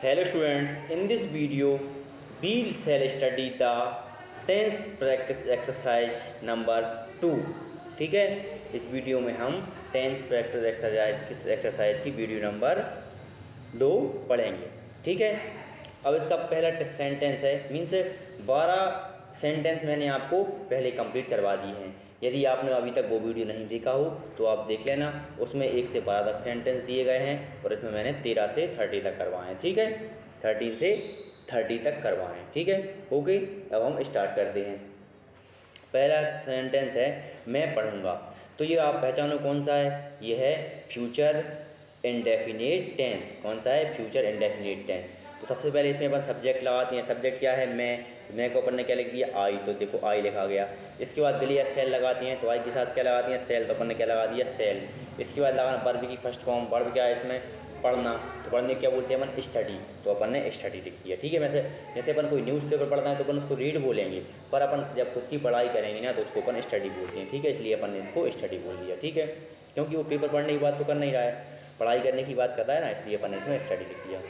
Hello students, in this video we shall study the tense practice exercise number 2। ठीक है, इस video में हम टेंस प्रैक्टिस एक्सरसाइज की वीडियो नंबर 2 पढ़ेंगे। ठीक है, अब इसका पहला सेंटेंस है, मीन्स 12 सेंटेंस मैंने आपको पहले कंप्लीट करवा दिए हैं। यदि आपने अभी तक वो वीडियो नहीं देखा हो तो आप देख लेना, उसमें 1 से 12 तक सेंटेंस दिए गए हैं और इसमें मैंने 13 से 30 तक करवाए हैं। ठीक है, 13 से 30 तक करवाए हैं। ठीक है, ओके। अब हम स्टार्ट करते हैं। पहला सेंटेंस है मैं पढ़ूंगा, तो ये आप पहचानो कौन सा है। ये है फ्यूचर इंडेफिनिट टेंस। कौन सा है? Future indefinite tense. तो सबसे पहले इसमें अपन सब्जेक्ट लगाते हैं। सब्जेक्ट क्या है? मैं को अपन ने क्या लिख दिया? आई। तो देखो आई लिखा गया। इसके बाद बिल या सेल लगाती हैं, तो आई के साथ क्या लगाती हैं? सेल। तो अपन ने क्या लगा दिया? सेल। इसके बाद लगाना वर्ब की फर्स्ट फॉर्म। वर्ब क्या है इसमें? पढ़ना। तो पढ़ने क्या बोलते हैं अपन? स्टडी। तो अपन ने स्टडी लिख दिया। ठीक है, वैसे जैसे अपन कोई न्यूज़पेपर पढ़ना है तो अपन उसको रीड बोलेंगे, पर अपन जब खुद की पढ़ाई करेंगे ना तो उसको अपन स्टडी बोलते हैं। ठीक है, इसलिए अपन ने इसको स्टडी बोल दिया। ठीक है, क्योंकि वो पेपर पढ़ने की बात तो कर नहीं रहा है, पढ़ाई करने की बात कर रहा है ना, इसलिए अपन ने इसमें स्टडी लिख दिया।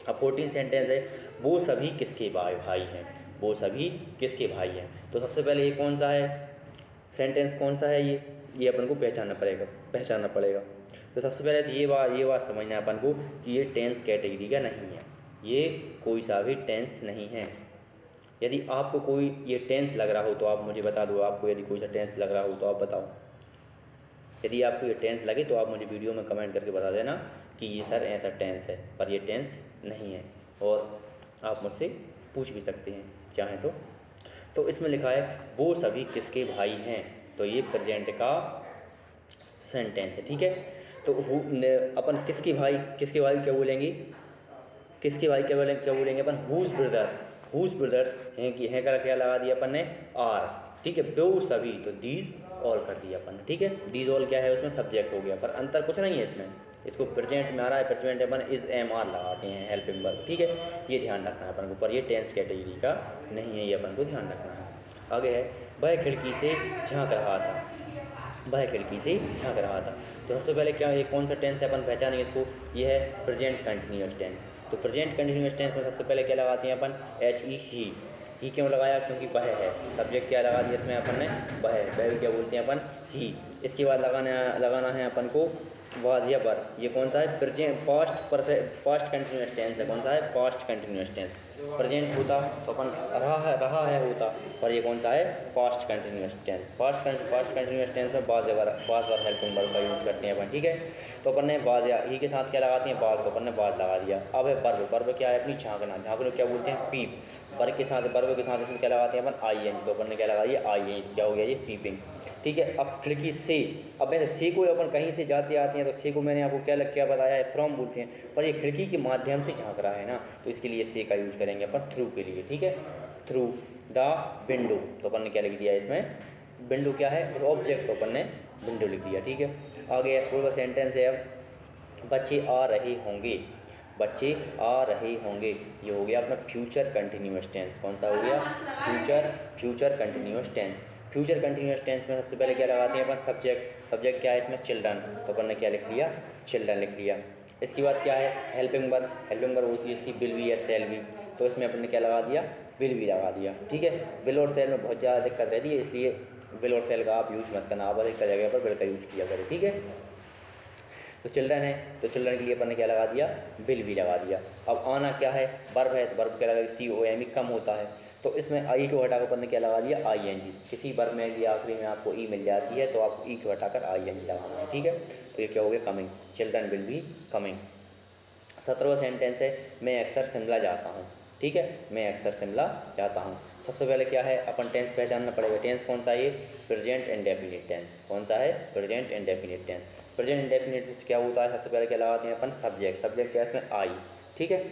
अब 14 सेंटेंस है, वो सभी किसके भाई हैं। वो सभी किसके भाई हैं। तो सबसे पहले ये कौन सा है सेंटेंस? कौन सा है ये अपन को पहचानना पड़ेगा। तो सबसे पहले तो ये बात समझना है अपन को कि ये टेंस कैटेगरी का नहीं है, ये कोई सा भी टेंस नहीं है। यदि आपको कोई ये टेंस लग रहा हो तो आप मुझे बता दो। आपको यदि कोई सा टेंस लग रहा हो तो आप बताओ। यदि आपको ये टेंस लगे तो आप मुझे वीडियो में कमेंट करके बता देना कि ये सर ऐसा टेंस है, पर ये टेंस नहीं है, और आप मुझसे पूछ भी सकते हैं चाहें तो। तो इसमें लिखा है वो सभी किसके भाई हैं, तो ये प्रेजेंट का सेंटेंस है। ठीक है, तो अपन किसके भाई क्या बोलेंगे? किसके भाई क्या बोलेंगे अपन? हुज ब्रदर्स हैं कि हैं का क्या लगा दिया अपन ने? आर। ठीक है, वो सभी, तो दीज ऑल कर दिया अपन ने। ठीक है, दीज ऑल क्या है? उसमें सब्जेक्ट हो गया, पर अंतर कुछ नहीं है इसमें। इसको प्रेजेंट में आ रहा है, प्रेजेंट अपन इज एम आर लगाते हैं, हेल्पिंग वर्ब। ठीक है, ये ध्यान रखना है अपन को, पर ये टेंस कैटेगरी का नहीं है, ये अपन को ध्यान रखना है। आगे है वह खिड़की से झाँक रहा था। वह खिड़की से झाँक रहा था। तो सबसे पहले क्या, ये कौन सा टेंस है अपन पहचानेंगे इसको? ये है प्रेजेंट कंटिन्यूअस टेंस। तो प्रेजेंट कंटिन्यूअस टेंस में सबसे पहले क्या लगाते हैं अपन? एच ई ही क्यों लगाया? क्योंकि वह है। सब्जेक्ट क्या लगा दिया इसमें अपन ने? वह क्या बोलते हैं अपन? ही। इसके बाद लगाना है अपन को वाज या वर। ये कौन सा है? प्रेजेंट पास्ट कंटिन्यूअस टेंस है। कौन सा है? Past continuous tense. प्रेजेंट होता तो अपन रहा है होता, पर ये कौन सा है? Past continuous tense. Past continuous tense में वाज वर हेल्पिंग वर्ब का यूज करते हैं अपन। ठीक है, तो अपन ने वाज या ही के साथ क्या लगाते हैं? वाज। तो अपन ने वाज लगा दिया। अब है वर्ब क्या है? अपनी झाँकना क्या बोलते हैं? पीप। वर्ब के साथ इसमें क्या लगाते हैं अपन? I N. तो अपन ने क्या लगा दिया? I N. क्या हो गया? ये पीपिंग। ठीक है, अब खिड़की से, अब ऐसे से को अपन कहीं से जाते आते हैं तो से को मैंने आपको क्या बताया है? फ्रॉम बोलते हैं, पर ये खिड़की के माध्यम से झाँक रहा है ना, तो इसके लिए से का यूज करेंगे अपन थ्रू के लिए। ठीक है, थ्रू द विंडो। तो अपन ने क्या लिख दिया इसमें? विंडो क्या है? ऑब्जेक्ट, तो अपन ने विंडो लिख दिया। ठीक है, आगे एक्सप्लोर सेंटेंस है। अब बच्चे आ रहे होंगे। बच्चे आ रहे होंगे, ये हो गया अपना फ्यूचर कंटिन्यूअस टेंस। कौन सा हो गया? Future continuous tense. Future continuous tense में सबसे पहले क्या लगाते हैं अपन? सब्जेक्ट क्या है इसमें? चिल्ड्रन। तो अपन ने क्या लिख लिया? चिल्ड्रन लिख लिया। इसके बाद क्या है? हेल्पिंग वर्ब होती है इसकी विल बी या सेल बी। तो इसमें अपन ने क्या लगा दिया? विल बी लगा दिया। ठीक है, विल और सेल में बहुत ज़्यादा दिक्कत रहती है, इसलिए विल और सेल का आप यूज मत करना, आप अधिक जगह पर विल का यूज किया करें। ठीक है, तो चिल्ड्रन है, तो चिल्ड्रन के लिए अपन ने क्या लगा दिया? विल भी लगा दिया। अब आना क्या है? वर्ब है, तो वर्ब क्या लगा? COM कम होता है, तो इसमें आई को हटाकर अपन ने क्या लगा दिया? ING। किसी वर्ब में यदि आखिरी में आपको ई मिल जाती है तो आपको ई को हटाकर ING लगाना है। ठीक है, तो ये क्या हो गया? Coming. Children will be coming. 17वां सेंटेंस है मैं अक्सर शिमला जाता हूँ। ठीक है, मैं अक्सर शिमला जाता हूँ। सबसे पहले क्या है? अपन टेंस पहचानना पड़ेगा। टेंस कौन सा है? ये प्रेजेंट इंडेफिनिट टेंस। कौन सा है? Present indefinite tense. Present indefinite tense क्या होता है? सबसे पहले क्या लगाते हैं अपन? सब्जेक्ट क्या है इसमें? आई। ठीक है,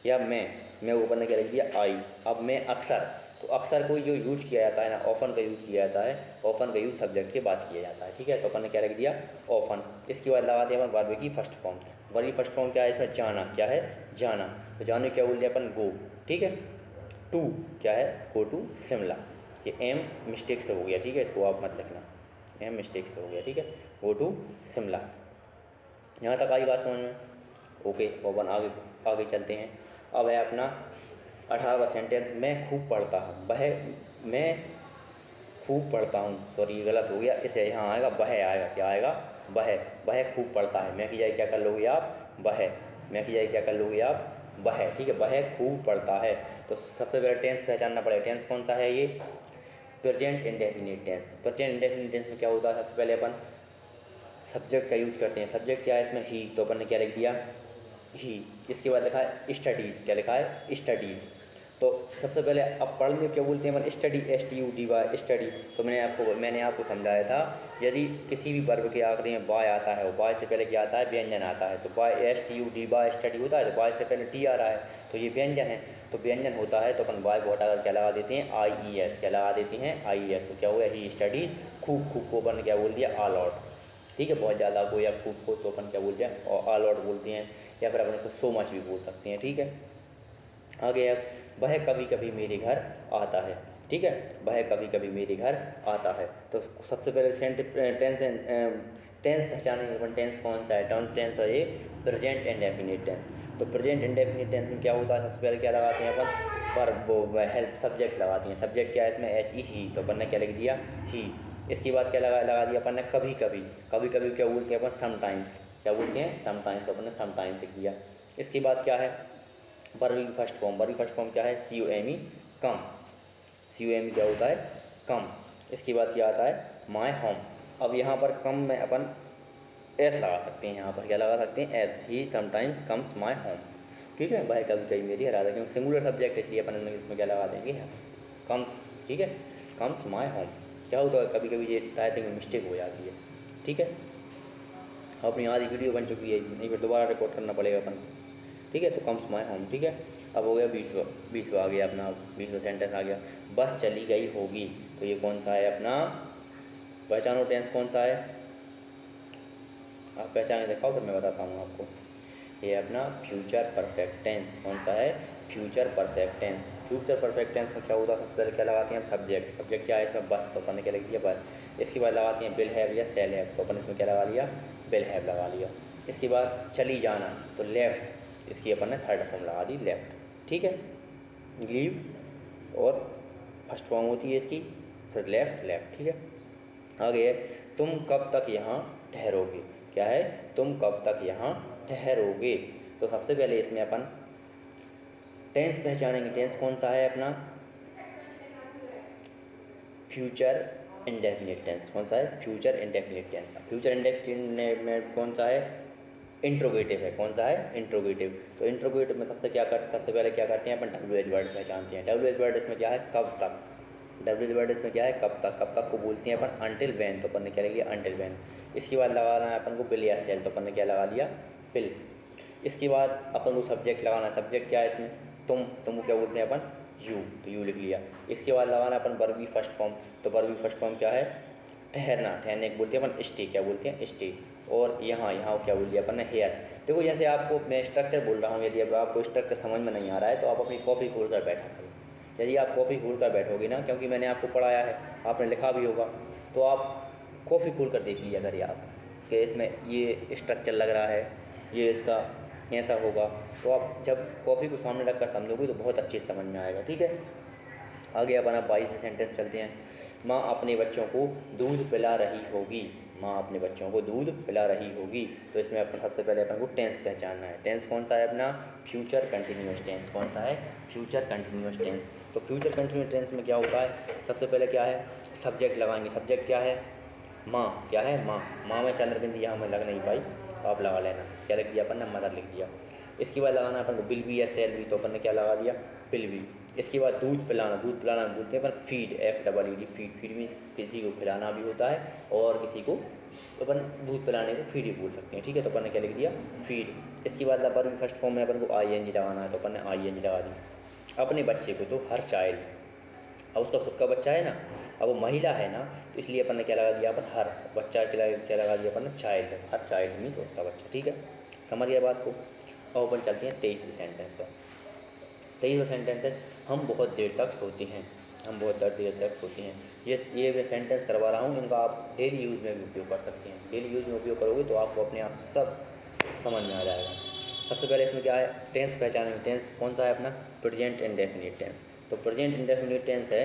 या मैं ऊपर ने क्या लिख दिया? आई। अब मैं अक्सर, तो अक्सर को जो यूज किया जाता है ना, ऑफन का यूज किया जाता है। ऑफन का यूज सब्जेक्ट के बाद किया जाता है। ठीक है, तो अपन ने क्या लिख दिया? ऑफन। इसके बाद लगाते हैं अपन वर्ब की फर्स्ट फॉर्म। वर्ब की फर्स्ट फॉर्म क्या है इसमें? जाना। क्या है? जाना। तो जाने क्या बोल दिया अपन? गो। ठीक है, टू क्या है? Go to Shimla. ये एम मिस्टेक से हो गया। ठीक है, इसको आप मत लिखना, एम मिस्टेक से हो गया। ठीक है, गो टू शिमला। यहाँ तक आई बात समझ में? ओके, और अपन आगे आगे चलते हैं। अब है अपना 18वां सेंटेंस, मैं खूब पढ़ता हूँ। मैं खूब पढ़ता हूँ, सॉरी ये गलत हो गया, इसे यहाँ आएगा वह आएगा, क्या आएगा, वह खूब पढ़ता है। मैं की जाए क्या कर लोगे आप, वह, मैं की जाए क्या कर लोगे आप, वह, ठीक है, वह खूब पढ़ता है। तो सबसे पहले टेंस पहचानना पड़ेगा, टेंस कौन सा है, ये present indefinite tense. Present indefinite tense में क्या होता है, सबसे पहले अपन सब्जेक्ट का यूज करते हैं। सब्जेक्ट क्या है इसमें, ही, तो अपन ने क्या लिख दिया, ही। इसके बाद लिखा है स्टडीज़, क्या लिखा है, स्टडीज़। तो सबसे पहले अब पढ़ने क्या बोलते हैं अपन, स्टडी, STUDY, स्टडी। तो मैंने आपको समझाया था, यदि किसी भी वर्ब के आखिरी में बाय आता है और बाय से पहले क्या आता है, व्यंजन आता है। तो बाय, STUDY स्टडी होता है, तो बाय से पहले टी आ रहा है, तो ये व्यंजन है। तो व्यंजन होता है तो अपन बाय को हटाकर क्या लगा देते हैं, IES, क्या लगा देते हैं, IES। तो क्या हुआ, ही स्टडीज़ खूब, खूब को अपन क्या बोल दिया, ऑल आउट, ठीक है, बहुत ज़्यादा को या खूब को तो अपन क्या बोलते हैं, ऑल आउट बोलते हैं, या फिर अपन इसको सो मच भी बोल सकते हैं, ठीक है। आगे अब, वह कभी कभी मेरे घर आता है, ठीक है, वह कभी कभी मेरे घर आता है। तो सबसे पहले टेंस पहचानेंगे अपन, टेंस कौन सा है, टेंस है ये प्रेजेंट इंडेफिनिट टेंस। तो प्रेजेंट इंडेफिनिट टेंस में क्या होता है, सबसे पहले क्या लगाते हैं अपन, पर वो हेल्प सब्जेक्ट लगाते हैं। सब्जेक्ट क्या है इसमें, HE, ही, तो अपन ने क्या लिख दिया, ही। इसके बाद क्या लगा दिया अपन ने, कभी कभी। कभी कभी क्या बोलते हैं अपन, समटाइम्स, क्या बोलते हैं, समटाइम्स, तो अपन ने समटाइम्स लिख दिया। इसके बाद क्या है, वर्ब की फर्स्ट फॉर्म, वर्ब की फर्स्ट फॉर्म क्या है, COME, कम। COME क्या होता है, कम। इसके बाद क्या आता है, माई होम। अब यहाँ पर कम में अपन एस लगा सकते हैं, यहाँ पर क्या लगा सकते हैं, S, he sometimes comes my home, ठीक है, भाई कभी कभी मेरी हरा क्योंकि सिंगुलर सब्जेक्ट इसलिए अपन इसमें क्या लगा देंगे, कम्स, ठीक है, कम्स माई होम। क्या होता है, कभी कभी ये टाइपिंग में मिस्टेक हो जाती है, ठीक है। अपनी आधी वीडियो बन चुकी है, नहीं फिर दोबारा रिकॉर्ड करना पड़ेगा अपन, ठीक है। तो कम्स माई होम, ठीक है। अब हो गया 20वां आ गया अपना, 20वां सेंटेंस आ गया, बस चली गई होगी। तो ये कौन सा है अपना, पहचानो टेंस कौन सा है, आप पहचाने दिखाओ फिर मैं बताता हूँ आपको। ये अपना फ्यूचर परफेक्ट टेंस, कौन सा है, future perfect tense. Future perfect tense में क्या होता है, सबसे पहले क्या लगाते हैं, सब्जेक्ट। सब्जेक्ट क्या है इसमें, बस, तो अपन ने क्या लिख दिया, बस। इसके बाद लगाते हैं विल हैव या शैल हैव, तो अपन इसमें क्या लगा लिया, विल हैव लगा लिया। इसके बाद चली जाना, तो लेफ्ट, इसकी अपन ने थर्ड फॉर्म लगा दी, लेफ्ट, ठीक है। लीव और फर्स्ट फॉर्म होती है इसकी, फिर लेफ्ट, लेफ्ट, ठीक है। आगे है, तुम कब तक यहाँ ठहरोगे, क्या है, तुम कब तक यहाँ ठहरोगे। तो सबसे पहले इसमें अपन टेंस पहचानेंगे, टेंस कौन सा है अपना, फ्यूचर इंडेफिनिट टेंस, कौन सा है, future indefinite tense. Future indefinite कौन सा है, इंट्रोगेटिव है, कौन सा है, इंट्रोगेटिव। तो इंट्रोगेटिव में सबसे पहले क्या करते हैं अपन, WH वर्ड पहचानते हैं। WH वर्ड इसमें क्या है, कब तक। WH वर्ड इसमें क्या है, कब तक। कब तक को बोलते हैं अपन अनटिल वैन, तो अपन ने क्या लिया, अनटिल वैन। इसके बाद लगाना है अपन को विल या शैल, तो अपन ने क्या लगा लिया, विल। इसके बाद अपन को सब्जेक्ट लगाना है, सब्जेक्ट क्या है इसमें, तुम क्या बोलते हैं अपन, यू, तो यू लिख लिया। इसके बाद लगाना अपन वर्ब की फर्स्ट फॉर्म, तो वर्ब की फर्स्ट फॉर्म क्या है, ठहरना, ठहरने को बोलते हैं अपन स्टे, क्या बोलते हैं, स्टे। और यहाँ क्या बोल दिया अपन ने, हेयर। देखो जैसे आपको मैं स्ट्रक्चर बोल रहा हूँ, यदि अब आपको स्ट्रक्चर समझ में नहीं आ रहा है तो आप अपनी कॉपी खोल कर बैठा करो। यदि आप कॉपी खोल कर बैठोगे ना, क्योंकि मैंने आपको पढ़ाया है, आपने लिखा भी होगा, तो आप कॉपी खोल कर देख लिया करिए आप कि इसमें ये स्ट्रक्चर लग रहा है, ये इसका ऐसा होगा। तो आप जब कॉपी को सामने रख कर समझोगे तो बहुत अच्छे से समझ में आएगा, ठीक है। आगे अपन अब 22वें सेंटेंस चलते हैं। माँ अपने बच्चों को दूध पिला रही होगी, माँ अपने बच्चों को दूध पिला रही होगी। तो इसमें अपन सबसे पहले अपन को टेंस पहचानना है। टेंस कौन सा है अपना, फ्यूचर कंटिन्यूअस टेंस। कौन सा है, फ्यूचर कंटिन्यूअस टेंस। तो फ्यूचर कंटिन्यूअस टेंस में क्या होता है, सबसे पहले क्या है, सब्जेक्ट लगाएंगे। सब्जेक्ट क्या है, माँ, क्या है, माँ। माँ में चंद्रबिंद यहाँ में लग नहीं पाई तो आप लगा लेना, क्या लिख दिया अपन ने, मदर लिख दिया। इसके बाद लगाना अपन को विल बी या शैल बी, तो अपन ने क्या लगा दिया, विल बी। इसके बाद दूध पिलाना, दूध पिलाना बोलते हैं अपन feed, FEED, feed. Feed means किसी को खिलाना भी होता है और किसी को अपन दूध पिलाने को फीड ही बोल सकते हैं, ठीक है। तो अपन ने क्या लिख दिया, फीड। इसके बाद अपन फर्स्ट फॉर्म में अपन को ING लगाना है, तो अपन ने ING लगा दी। अपने बच्चे को, तो हर चाइल्ड, अब उसका खुद का बच्चा है ना, अब वो महिला है ना, तो इसलिए अपन ने क्या लगा दिया, अपन हर बच्चा क्या लगा दिया अपन ने, चाइल्ड। हर चाइल्ड मीन्स उसका बच्चा, ठीक है, समझ गया बात को। अब अपन चलते हैं 23वें सेंटेंस पर। 23वां सेंटेंस है, हम बहुत देर तक सोते हैं, हम बहुत देर तक सोते हैं। ये मैं सेंटेंस करवा रहा हूँ, इनका आप डेली यूज़ में भी उपयोग कर सकते हैं। डेली यूज़ में उपयोग करोगे तो आपको अपने आप सब समझ में आ जाएगा। सबसे पहले इसमें क्या है, टेंस पहचानेंगे। टेंस कौन सा है अपना, प्रेजेंट इंडेफिनिट टेंस। तो प्रेजेंट इंडेफिनिट टेंस है,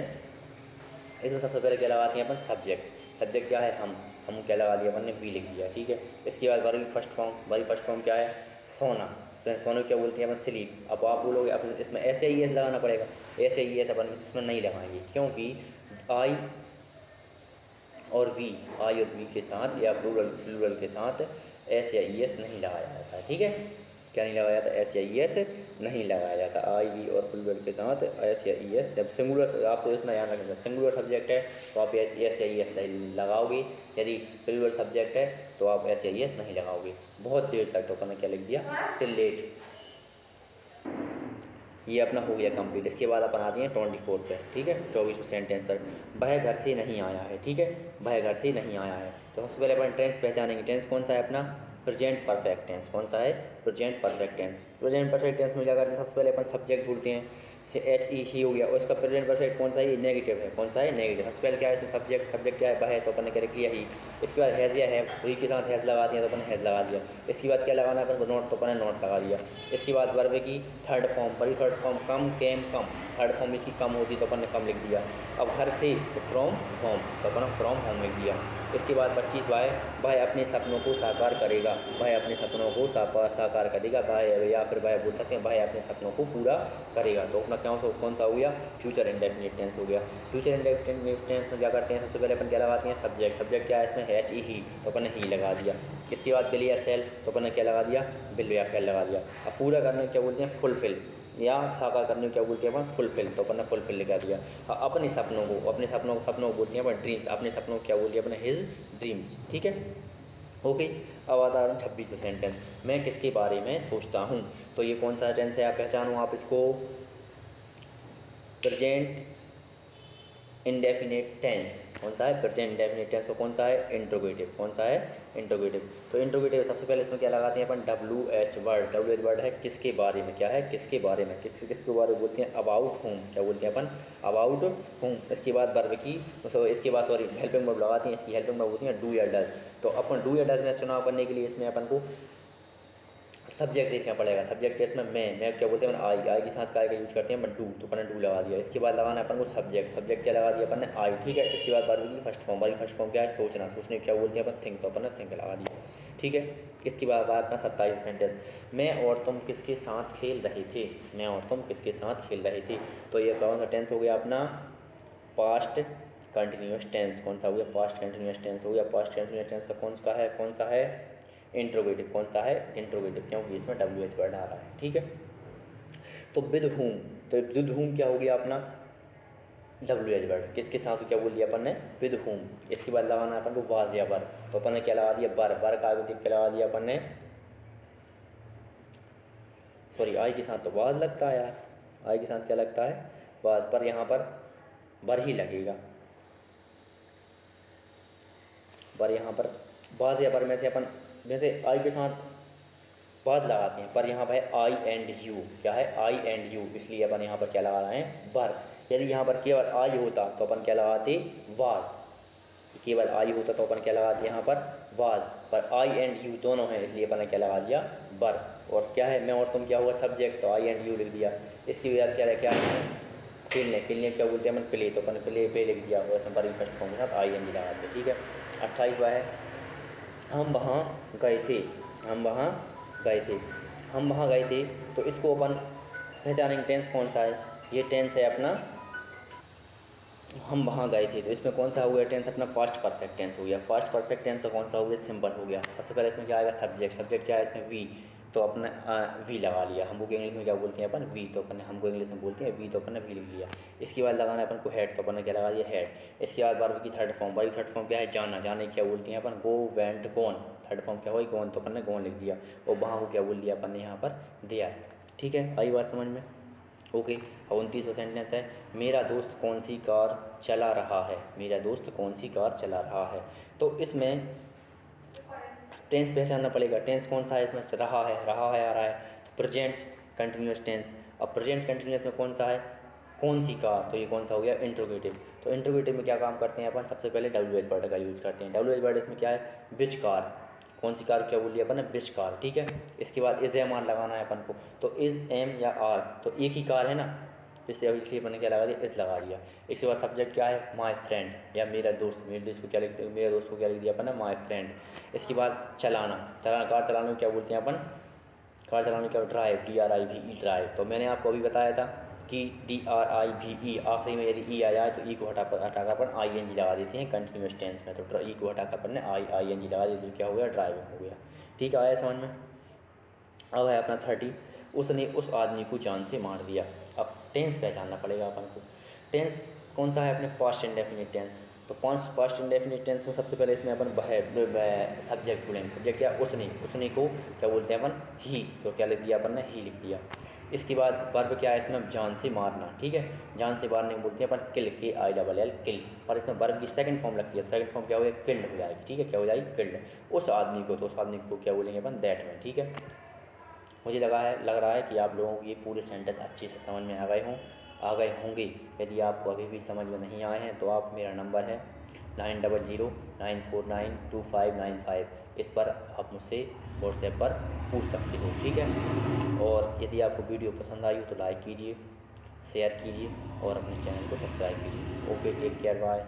इसमें सबसे पहले क्या लगाते हैं अपन, सब्जेक्ट। सब्जेक्ट क्या है, हम क्या लगा दिया अपन ने, वी लिख दिया, ठीक है। इसके बाद वर्ब की फर्स्ट फॉर्म, वर्ब की फर्स्ट फॉर्म क्या है, सोना। सोने को क्या बोलते हैं अपन, स्लीप। अब आप बोलोगे अब इसमें ऐसे ही एस लगाना पड़ेगा, ऐसे ही एस अपन इसमें नहीं लगाएंगे, क्योंकि आई और वी, आई और वी के साथ या प्लूरल के साथ एस या ई एस नहीं लगाया जाता है, ठीक है। क्या नहीं लगाया जाता, एस या ई एस नहीं लगाया जाता। आई वी और प्लूरल के साथ एस या ई एस। जब सिंगुलर, आपको इतना याद रखना, सिंगुलर सब्जेक्ट है तो आप एस या ई एस लगाओगे, यदि प्लूरल सब्जेक्ट है तो आप एस या ई एस नहीं लगाओगे। बहुत देर तक तो अपन ने क्या लिख दिया, टिल लेट। ये अपना हो गया कंप्लीट। इसके बाद अपन आते हैं 24 पे, ठीक है, 24 सेंटेंस पर। वह घर से नहीं आया है, ठीक है, वह घर से नहीं आया है। तो सबसे पहले अपन टेंस पहचानेंगे। टेंस कौन सा है अपना, प्रेजेंट परफेक्ट टेंस। कौन सा है, present perfect tense. Present perfect tense में क्या करते हैं, सबसे पहले अपन सब्जेक्ट ढूंढते हैं, से एच ई ही हो गया, और इसका प्रेजेंट परफेक्ट कौन सा है, नेगेटिव है। कौन सा है, नेगेटिव। सबसे पहले क्या है इसमें सब्जेक्ट, सब्जेक्ट क्या है, वह है, तो अपन ने क्या किया ही। इसके बाद हैज़ या है, ही के साथ हैज़ लगा दिया तो अपन ने हैज़ लगा दिया। इसके बाद क्या लगाना है अपन को, नॉट, तो अपन ने नॉट लगा दिया। इसके बाद वर्ब की थर्ड फॉर्म, बड़ी थर्ड फॉर्म, कम, केम, कम। थर्ड फॉर्म इसकी कम होती तो अपन ने कम लिख दिया। अब घर से, फ्रॉम होम, तो अपन ने फ्रॉम होम लिख दिया। इसके बाद 25 वह अपने सपनों को साकार करेगा, वह अपने सपनों को साकार करेगा, वह, या फिर वह बोल सकते हैं वह अपने सपनों को पूरा करेगा। तो अपना कौन सा हो गया, फ्यूचर इंडेफिनिट टेंस हो गया। फ्यूचर इंडेफिनिट टेंस में क्या करते हैं, सबसे पहले अपन क्या लगाते हैं, सब्जेक्ट। सब्जेक्ट क्या है इसमें, एच ई ही, तो अपन ने ही लगा दिया। इसके बाद बिल या सेल, तो अपन ने क्या लगा दिया, बिल या फेल लगा दिया। अब पूरा करने क्या बोलते हैं, फुलफिल, या साकार करने को क्या बोलते हैं अपन, फुलफिल, तो अपन ने फुलफिल लगा दिया। अपने सपनों को बोलते हैं अपन ड्रीम्स। अपने सपनों को क्या बोलते हैं अपन, हिज ड्रीम्स, ठीक है, ओके। अब आता है 26 सेंटेंस, मैं किसके बारे में सोचता हूँ। तो ये कौन सा टेंस है, आप पहचानो आप इसको, प्रेजेंट इंडेफिनिट टेंस। कौन सा है, प्रेजेंट इंडेफिनिट टेंस। तो कौन सा है, इंट्रोगेटिव। कौन सा है, इंट्रोगेटिव। तो इंट्रोगेटिव सबसे पहले इसमें क्या लगाते हैं अपन, W H word. W H word है किसके बारे में, क्या है, किसके बारे में, किसके बारे में बोलते हैं, अबाउट होम। क्या बोलते हैं अपन, अबाउट होम। इसके बाद वर्ब की, इसके बाद सॉरी हेल्पिंग वर्ब लगाते हैं, इसकी हेल्पिंग वर्ब होती है डू या डज। तो अपन डू या डज में चुनाव करने के लिए इसमें अपन को सब्जेक्ट देखना पड़ेगा। सब्जेक्ट इसमें मैं क्या बोलते हैं, आई के साथ काय का यूज करते हैं अपन, डू, तो अपन ने डू लगा दिया। इसके बाद लगाना अपन को सब्जेक्ट। सब्जेक्ट क्या लगा दिया अपन ने, आई, ठीक है। इसके बाद वर्ब की फर्स्ट फॉर्म, वर्ब की फर्स्ट फॉर्म क्या है, सोचना। सोचने क्या बोलते हैं अपन, थिंक, तो अपन ने थिंक लगा दिया, ठीक है। इसके बाद अपना 27 सेंटेंस, मैं और तुम किसके साथ खेल रहे थे। मैं और तुम किसके साथ खेल रहे थे। तो ये कौन सा टेंस हो गया अपना, पास्ट कंटिन्यूस टेंस। कौन सा हो गया, पास्ट कंटिन्यूस टेंस हो गया। पास्ट कंटिन्यूस टेंस का कौन सा है, इंट्रोगेटिव। कौन सा है, इंट्रोगेटिव, क्योंकि इसमें डब्ल्यू एच वर्ड आ रहा है, ठीक है। तो विद हुम, तो विद हुम क्या हो गया अपना, डब्ल्यू एच वर्ड। किसके साथ क्या बोल दिया अपन ने, विद हुम। इसके बाद लगाना अपन को वाज या बर, तो अपन ने क्या लगा दिया, बर का आगे देख के लगा दिया अपन ने, सॉरी आई के साथ तो वाज लगता है यार, आई के साथ क्या लगता है, वाज, पर यहाँ पर बर ही लगेगा। बर यहाँ पर वाज या बर में से अपन वैसे आई के साथ वाज लगाते हैं, पर यहाँ पर है आई एंड यू। क्या है, आई एंड यू, इसलिए अपन यहाँ पर क्या लगा रहे हैं, बर। यदि यहाँ पर केवल आई होता तो अपन क्या लगाते, वाज। केवल आई होता तो अपन क्या लगाते यहाँ पर, वाज। पर आई एंड यू दोनों हैं, इसलिए अपन ने क्या लगा दिया, बर। और क्या है, मैं और तुम क्या हुआ, सब्जेक्ट, तो आई एंड यू लिख दिया। इसकी वजह क्या है, खेलने क्या बोलते हैं अपन, प्ले, तो अपन प्ले पे लिख दिया। और बर फर्स्ट फॉर्म के साथ आई एन जी लगा दिया, ठीक है। 28वां है, हम वहाँ गए थे। हम वहाँ गए थे, हम वहाँ गए थे। तो इसको अपन पहचानेंगे टेंस कौन सा है, ये टेंस है अपना हम वहाँ गए थे। तो इसमें कौन सा हो गया टेंस अपना, पास्ट परफेक्ट टेंस हो गया। पास्ट परफेक्ट टेंस तो कौन सा हो गया, सिंपल हो गया। सबसे पहले इसमें क्या आएगा, सब्जेक्ट। सब्जेक्ट क्या है इसमें, वी, तो अपने वी लगा लिया। हमको इंग्लिश में क्या बोलते हैं अपन, वी, तो अपन हमको इंग्लिश में बोलते हैं वी, तो अपन ने वी लिख लिया। इसके बाद लगाना है अपन को हेड, तो अपन ने क्या लगा दिया, हेड। इसके बाद वर्ब की थर्ड फॉर्म, वर्ब की थर्ड फॉर्म क्या है, जाना। जाने क्या बोलते हैं अपन, गो, वेंट, गोन। थर्ड फॉर्म क्या हुई, गोन, तो अपन ने गोन लिख दिया। और वहाँ को क्या बोल दिया अपन ने यहाँ पर, दिया, ठीक है। आई बात समझ में, ओके। अब 29वां सेंटेंस है, मेरा दोस्त कौन सी कार चला रहा है। मेरा दोस्त कौन सी कार चला रहा है। तो इसमें टेंस पहचानना पड़ेगा। टेंस कौन सा है इसमें, रहा है आ रहा है, तो प्रेजेंट कंटिन्यूस टेंस। अब प्रेजेंट कंटिन्यूस में कौन सा है, कौन सी कार, तो ये कौन सा हो गया, इंट्रोगेटिव। तो इंट्रोगेटिव में क्या काम करते हैं अपन, सबसे पहले डब्ल्यू एच वर्ड का यूज़ करते हैं। डब्ल्यू एच वर्ड इसमें क्या है, विच कार, कौन सी कार क्या बोल लिया अपन ने, विच कार, ठीक है। इसके बाद इज़ एम आर लगाना है अपन को, तो इज़ एम या आर, तो एक ही कार है ना, तो इससे अभी इसलिए मैंने क्या लगा दिया, इज़ लगा दिया। इसके बाद सब्जेक्ट क्या है, माई फ्रेंड या मेरा दोस्त, मेरे दोस्त को क्या लिख, मेरे दोस्त को क्या लिख दिया अपन ने, माई फ्रेंड। इसके बाद चलाना, कार चलाने को क्या बोलते हैं अपन, कार चलाने क्या, ड्राइव, DRIVE ड्राइव। तो मैंने आपको अभी बताया था कि DRIVE आखिरी में यदि ई आ जाए तो ई को हटाकर अपन ING लगा देते हैं कंटिन्यूस टेंस में, तो ई को हटाकर अपन ने ING लगा दिया, तो क्या हो गया, ड्राइविंग हो गया। ठीक है, आया समझ में। अब है अपना 30, उसने उस आदमी को जान से मार दिया। अब टेंस पहचानना पड़ेगा अपन को। टेंस कौन सा है, अपने पास्ट इंडेफिनिट टेंस। तो पास्ट इंडेफिनिट टेंस में सबसे पहले इसमें अपन सब्जेक्ट बोलेंगे। सब्जेक्ट क्या, उसने को क्या बोलते हैं अपन, ही, तो क्या लिख दिया अपन ने, ही लिख दिया। इसके बाद वर्ब क्या है इसमें, जान से मारना, ठीक है। जान से मारने को बोलते हैं अपन किल, KILL किल, और इसमें वर्ब की सेकंड फॉर्म लगती है, सेकंड फॉर्म क्या हो गया, किल्ड हो जाएगी, ठीक है। क्या हो जाएगी, किल्ड। उस आदमी को, तो उस आदमी को क्या बोलेंगे अपन, दैट में, ठीक है। मुझे लग रहा है कि आप लोगों को ये पूरे सेंटेंस अच्छे से समझ में आ गए होंगे। यदि आपको अभी भी समझ में नहीं आए हैं तो आप, मेरा नंबर है 9009492595, इस पर आप मुझसे व्हाट्सएप पर पूछ सकते हो, ठीक है। और यदि आपको वीडियो पसंद आई हो तो लाइक कीजिए, शेयर कीजिए और अपने चैनल को सब्सक्राइब कीजिए। Okay, take care, bye.